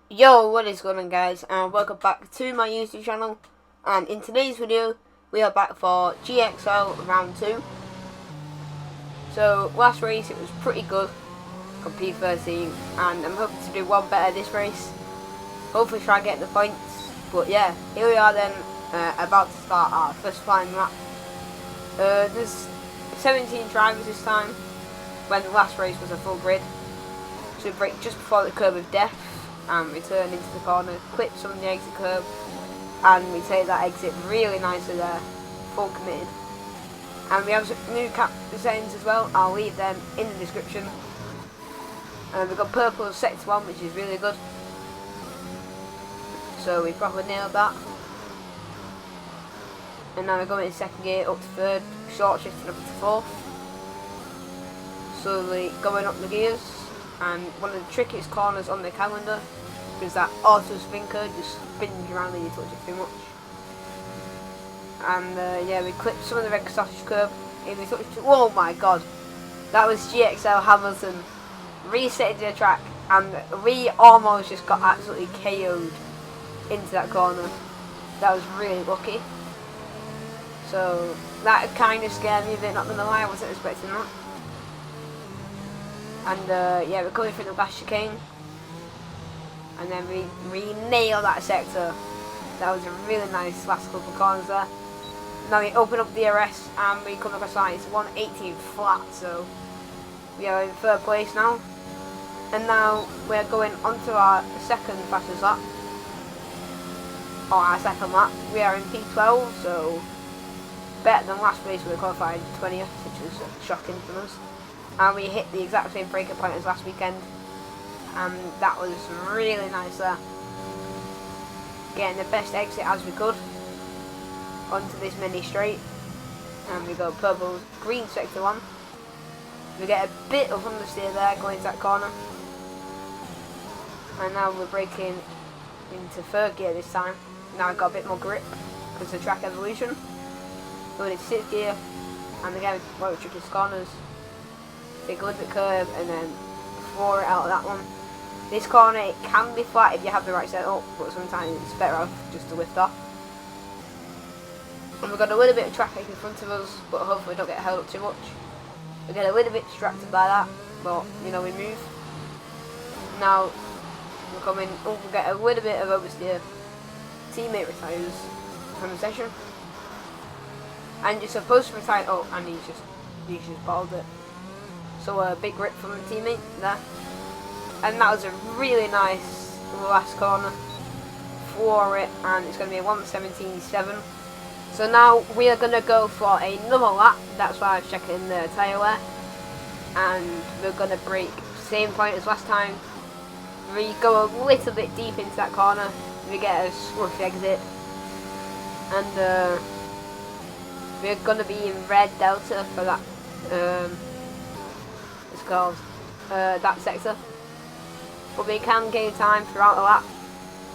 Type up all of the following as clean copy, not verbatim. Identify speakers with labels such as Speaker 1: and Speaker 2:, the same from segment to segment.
Speaker 1: Yo, what is going on, guys, and welcome back to my YouTube channel. And in today's video we are back for GXL round 2. So last race it was pretty good, got P13, and I'm hoping to do one better this race, hopefully try and get the points. But yeah, here we are then, about to start our first flying lap. There's 17 drivers this time, when the last race was a full grid. So we brake just before the curb of death and we turn into the corner, clip some of the exit curb, and we take that exit really nicely there, full committed. And we have some new cap settings as well, I'll leave them in the description. And we've got purple sector 1, which is really good, so we probably nailed that. And now we're going in second gear up to third, short shifting up to fourth, slowly going up the gears. And one of the trickiest corners on the calendar is that auto spin curve, just spins around and you touch it too much. And yeah, we clipped some of the red sausage curve. If we touched it, oh my god, that was GXL Hamilton resetting the track, and we almost just got absolutely KO'd into that corner. That was really lucky. So that kind of scared me a bit, not gonna lie, I wasn't expecting that. And yeah, we're coming through the last chicane, and then we nail that sector. That was a really nice last couple of corners there. Now we open up the DRS and we come across line. It's 118 flat, so we are in third place now. And now we're going onto our second fastest lap, or our second lap. We are in P12, so better than last race. We were qualified 20th, which was shocking for us. And we hit the exact same breaking point as last weekend, and that was really nice there. Getting the best exit as we could onto this mini straight, and we go purple green sector 1. We get a bit of understeer there going into that corner, and now we're braking into third gear this time. Now I've got a bit more grip because of track evolution. Going into sixth gear, and again one of the trickiest corners. Take a little bit curve and then floor it out of that one. This corner, it can be flat if you have the right setup, but sometimes it's better off just to lift off. And we've got a little bit of traffic in front of us, but hopefully we don't get held up too much. We get a little bit distracted by that, but you know, we move. Now we're coming up, we get a little bit of oversteer. Teammate retires from the session, and you're supposed to retire. Oh, and he's just balled it. So a big rip from the teammate there, and that was a really nice last corner. Floor it, and it's going to be a 117.7. So now we are going to go for another lap. That's why I was checking the tyre wear, and we're going to brake same point as last time. We go a little bit deep into that corner. We get a scruffy exit, and we're going to be in red delta for that. Called that sector, but we can gain time throughout the lap,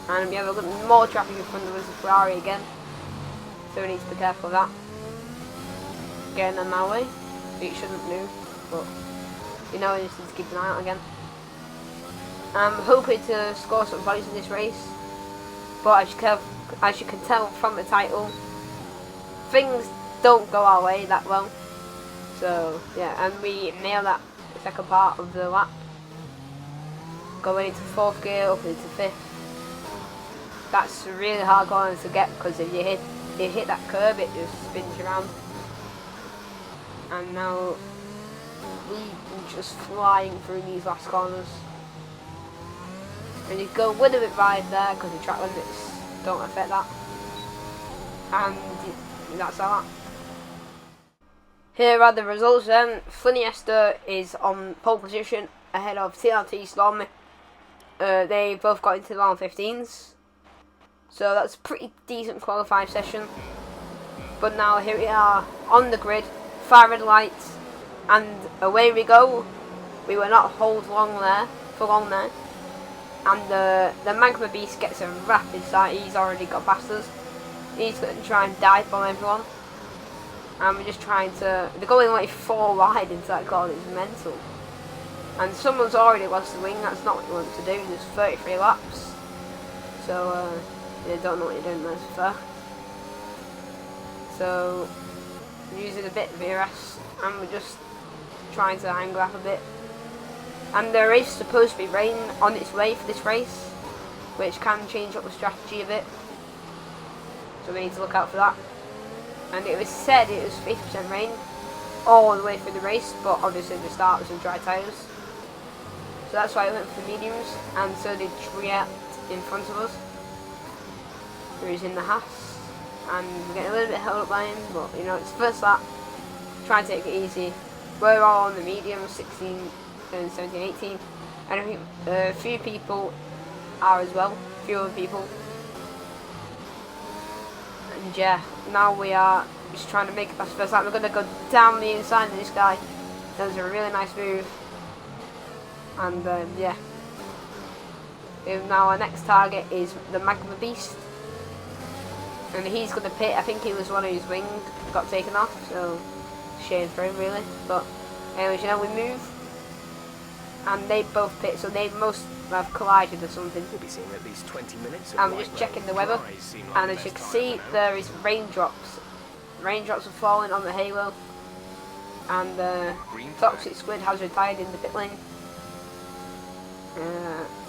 Speaker 1: and we have a little more traffic in front of us, the Ferrari again, so we need to be careful of that. Getting on our way, it shouldn't do, but you know, we just need to keep an eye out again. I'm hoping to score some points in this race, but as you can tell from the title, things don't go our way that well. So yeah, and we nail that second part of the lap, going into fourth gear up into fifth. That's a really hard corner to get, because if you hit that curve, it just spins around. And now we're just flying through these last corners, and you go a little bit wide there because the track limits don't affect that, and that's our lap. Here are the results then. Fliniester is on pole position ahead of TRT Stormy. They both got into the round 15s. So that's a pretty decent qualified session. But now here we are on the grid, 5 red lights, and away we go. We were not hold long there, for long there. And the Magma Beast gets a rapid start. He's already got past us. He's going to try and dive bomb everyone. And we're just trying to, they're going like 4 wide into that corner, it's mental. And someone's already lost the wing, that's not what you want to do, there's 33 laps. So you don't know what you're doing, that's fair. So I'm using a bit of VRS and we're just trying to angle up a bit. And there is supposed to be rain on its way for this race, which can change up the strategy a bit. So we need to look out for that. And it was said it was 50% rain all the way through the race, but obviously the start was some dry tyres. So that's why I went for the mediums, and so did Triet in front of us, who's in the Haas, and we're getting a little bit held up by him, but you know, it's the first lap, try and take it easy. We're all on the mediums, 16 and 17, 18, and I think a few people are as well, a few other people. And yeah, now we are just trying to make it past the first lap. We're going to go down the inside of this guy. That was a really nice move. And yeah. Now our next target is the Magma Beast. And he's going to pit. I think he was one whose wing got taken off. So, shame for him really. But anyways, you know, we move. And they both pit. So they must have collided or something.
Speaker 2: We'll be seeing at least 20 minutes.
Speaker 1: And we're just checking the weather. And as you can see, there is raindrops. Raindrops are falling on the halo. And Toxic Squid has retired in the pit lane.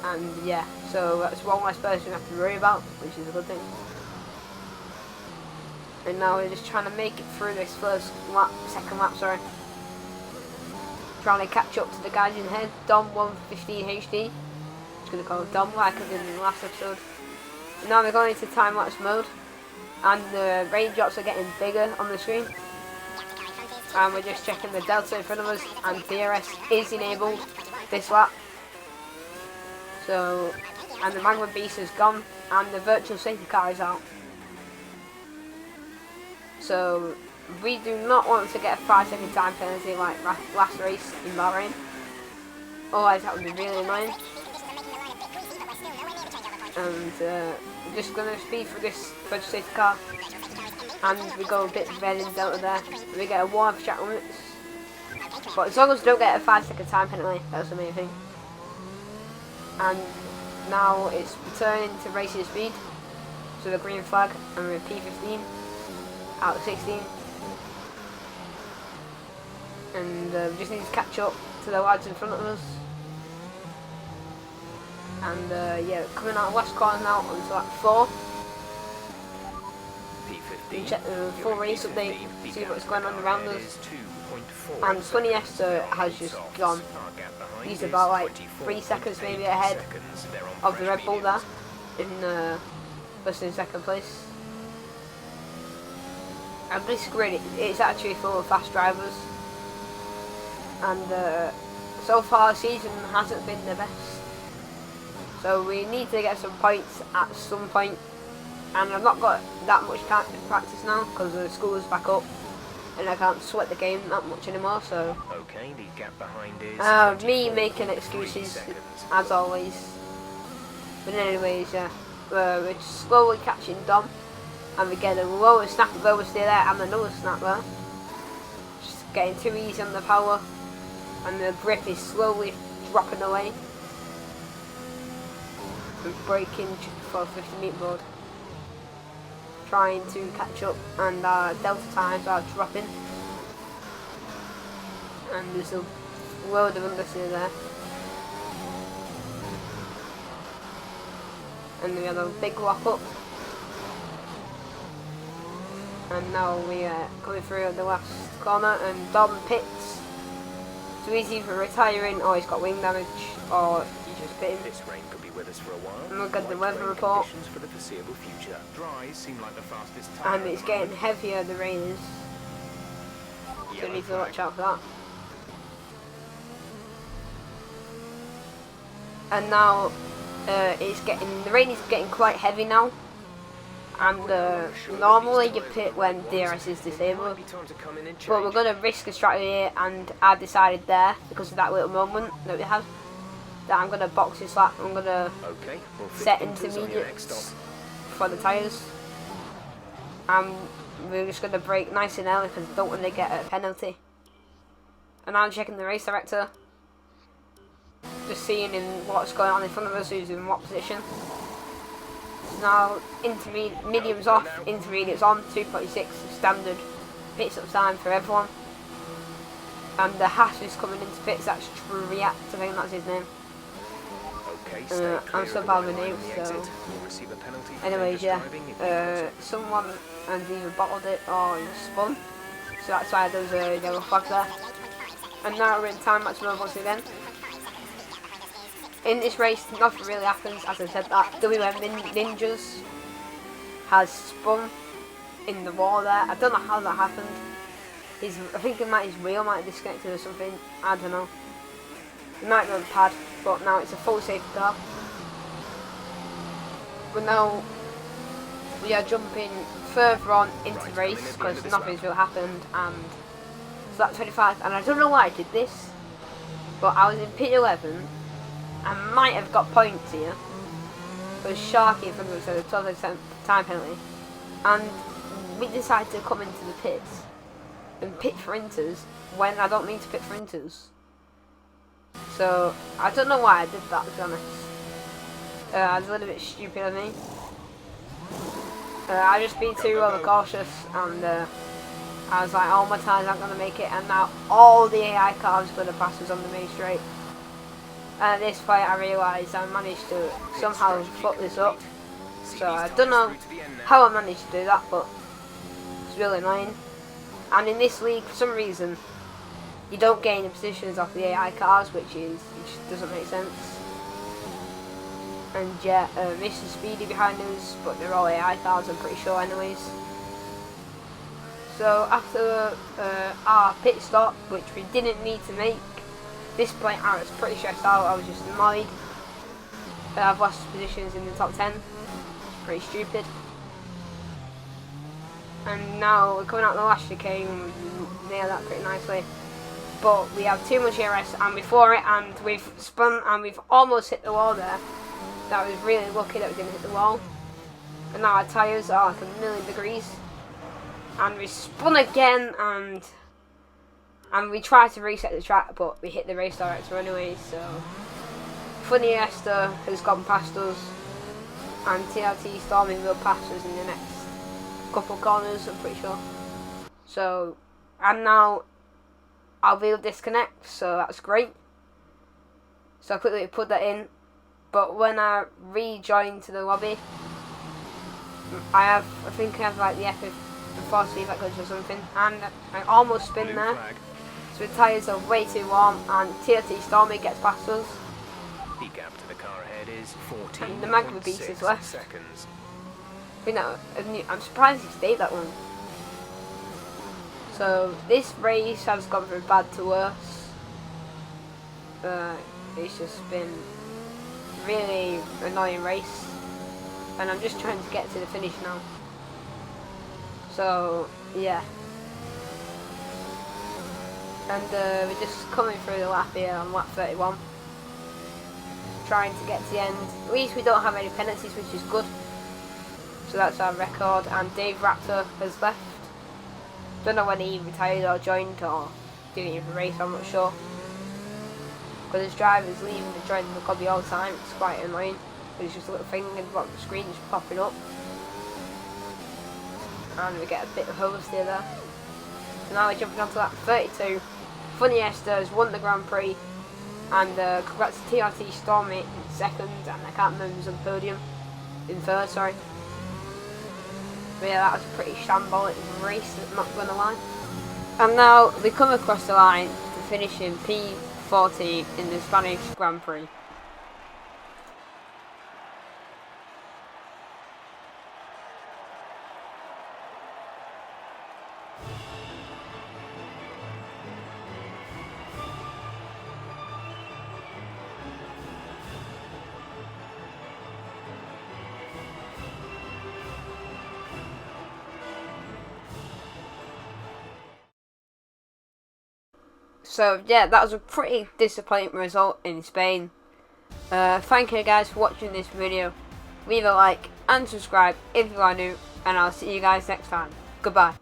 Speaker 1: And yeah, so that's one less person we have to worry about, which is a good thing. And now we're just trying to make it through this second lap, sorry. Trying to catch up to the guys in head. Dom 115 HD. Just gonna call it Dom like I did in the last episode. And now we're going into time lapse mode, and the raindrops are getting bigger on the screen. And we're just checking the delta in front of us, and DRS is enabled this lap. So, and the Magma Beast is gone, and the virtual safety car is out. So, we do not want to get a 5-second time penalty like last race in Bahrain. Otherwise that would be really annoying. And we're just going to speed through this virtual safety car. And we go a bit red in delta there. We get a warm for track limits. But as long as we don't get a 5-second time penalty, that's the main thing. And now it's returning to racing speed, so the green flag, and we're P15 out of 16, and we just need to catch up to the lads in front of us. And yeah, coming out of last corner now onto lap 4. P15. Check the full race update, see what's going on around us. And 20 Esther has just gone. He's about like 3 seconds maybe ahead of the Red Bull there in first and second place. And this grid, it's actually full of fast drivers, and so far the season hasn't been the best. So we need to get some points at some point, and I've not got that much practice now because the school is back up. And I can't sweat the game that much anymore, so
Speaker 2: okay, the gap behind is
Speaker 1: me making excuses as always. But anyways, yeah, we're slowly catching Dom, and we get a lower snap over stay there and another snap there. Just getting too easy on the power, and the grip is slowly dropping away. We're braking for 50 metre board, trying to catch up, and our delta times are dropping, and there's a load of understeer there, and we had a big lock up, and now we are coming through the last corner, and Dom pits. So he's either retiring or he's got wing damage, or he's just pitting.
Speaker 2: This rain could be with us for a while.
Speaker 1: And look at the weather report.
Speaker 2: For the foreseeable future. Dries seem like the fastest time.
Speaker 1: And it's getting heavier, the rain is. So we need to watch out for that. And now the rain is getting quite heavy now. And normally you pit when DRS is disabled, but we're going to risk a strategy here, and I've decided there, because of that little moment that we had, that I'm going to box this lap. I'm going to set intermediates for the tyres, and we're just going to brake nice and early because I don't want to get a penalty. And I'm checking the race director, just seeing what's going on in front of us, who's in what position. So now medium's off, intermediate's on, 2.6 standard pit stop time for everyone. And the Hash is coming into pits, that's Triat, I think that's his name. I'm so bad with names, so... Anyways, yeah, someone has either bottled it or spun, so that's why there's a yellow flag there. And now we're in time match mode once again. In this race, nothing really happens, as I said that. WM Ninjas has spun in the wall there. I don't know how that happened. I think his wheel might have disconnected or something, I don't know. It might be on the pad, but now it's a full safety car. But now we are jumping further on into the race because nothing's really happened, and so that's 25. And I don't know why I did this, but I was in pit 11. I might have got points here. It was Sharky in front of us, so the 12% time penalty, and we decided to come into the pits and pit for inters when I don't mean to pit for inters. So I don't know why I did that, to be honest. I was a little bit stupid of me. I just been too overcautious, and I was like, oh, my tyres aren't going to make it, and now all the AI cars are going to pass us on the main straight. And at this point I realised I managed to somehow fuck this up. So I don't know how I managed to do that, but it's really annoying. And in this league, for some reason, you don't gain the positions off the AI cars, which doesn't make sense. And yeah, Mr. Speedy behind us, but they're all AI cars, I'm pretty sure anyways. So after our pit stop, which we didn't need to make, this point I was pretty stressed out, I was just annoyed. I've lost positions in the top 10, pretty stupid. And now we're coming out the last chicane, we nailed that pretty nicely. But we have too much ERS and before it, and we've spun and we've almost hit the wall there. That was really lucky that we didn't hit the wall. And now our tyres are like 1,000,000 degrees. And we spun again, and we tried to reset the track, but we hit the race director anyway, so... Funny Esther has gone past us, and TRT Stormy will pass us in the next couple corners, I'm pretty sure. So, and now our wheel disconnects, so that's great. So I quickly put that in, but when I rejoined to the lobby, I think I have like the F1 feedback glitch or something, and I almost spin there. So the tyres are way too warm, and TRT Stormy gets past us.
Speaker 2: The gap to the car ahead is 14.
Speaker 1: And the Magma Beast is left.
Speaker 2: Seconds.
Speaker 1: You know, I'm surprised he stayed that long. So this race has gone from bad to worse. It's just been a really annoying race, and I'm just trying to get to the finish now. So yeah, and we're just coming through the lap here on lap 31, trying to get to the end. At least we don't have any penalties, which is good. So that's our record, and Dave Raptor has left. Don't know when he retired or joined or didn't even race, I'm not sure. Because his driver's leaving and joining the lobby all the time, it's quite annoying. There's just a little thing in the bottom of the screen just popping up. And we get a bit of oversteer there. So now we're jumping onto lap 32. Funny Esther has won the Grand Prix, and congrats to TRT Stormy in second, and I can't remember who's on the podium. In third, sorry. But yeah, that was a pretty shambolic race, I'm not going to lie. And now we come across the line to finish in P40 in the Spanish Grand Prix. So yeah, that was a pretty disappointing result in Spain. Thank you guys for watching this video. Leave a like and subscribe if you are new, and I'll see you guys next time. Goodbye.